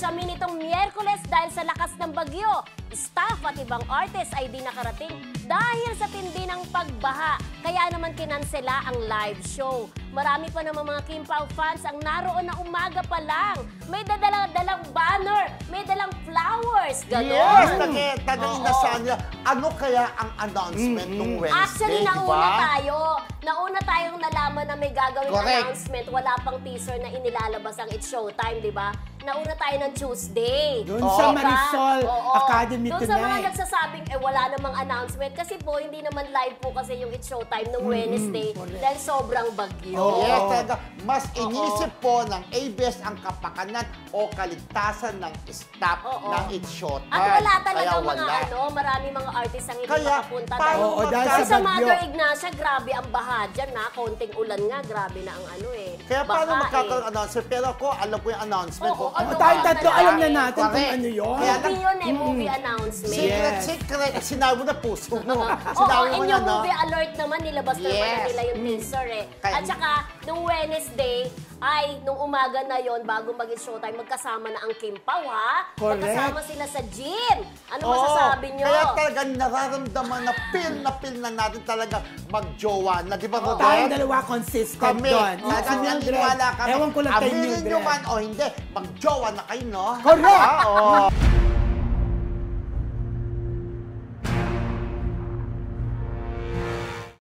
Kami nitong Miyerkules dahil sa lakas ng bagyo. Staff at ibang artist ay di nakarating dahil sa tindi ng pagbaha. Kaya naman kinansela ang live show. Marami pa naman mga Kim Pao fans ang naroon na umaga pa lang. May dalang banner, may dalang flowers, gano'n. Yes, tanong na sana, ano kaya ang announcement nung Wednesday, Actually, nauna tayong nalaman na may gagawing Correct. announcement. Wala pang teaser na inilalabas ang It's Showtime, di ba? Nauna tayo ng Tuesday. Doon sa Marisol Academy Doon sa mga tonight. nagsasabing, wala namang announcement. Kasi po, hindi naman live po kasi yung It's Showtime nung Wednesday dahil sobrang bagyo. Yes, talaga. Mas inisip po ng ABS ang kapakanan o kaligtasan ng staff ng It's Showtime. At wala talaga Kaya wala. marami mga artist ang hindi Kaya, makapunta. paano Dahil sa bagyo? Mother Ignacia, grabe ang baha dyan na. Konting ulan nga, grabe na ang Kaya paano baha magkakaroon announcement? Pero ako, alam ko yung announcement. Oo, Ano Tayong tatlo, alam na natin kung Correct. ano yun. Kaya Movie yun movie announcement. Secret. Sinabi mo na puso mo. Oo, Sinabi mo in na, yung movie alert naman, nilabas naman na nila yung teaser At saka, nung Wednesday, nung umaga na yon bago mag-It's Showtime, magkasama na ang Kim Pao, ha? Correct. Magkasama sila sa gym. Ano masasabi nyo? Kaya talagang nararamdaman na feel na natin talaga mag-jowa na. Di ba, Rodel? Tayong dalawa consistent Kami. doon. Naniniwala kami. Ewan ko lang kay Aminin nyo Mildred. man o hindi, mag-jowa na kayo, no? Correct! Oo.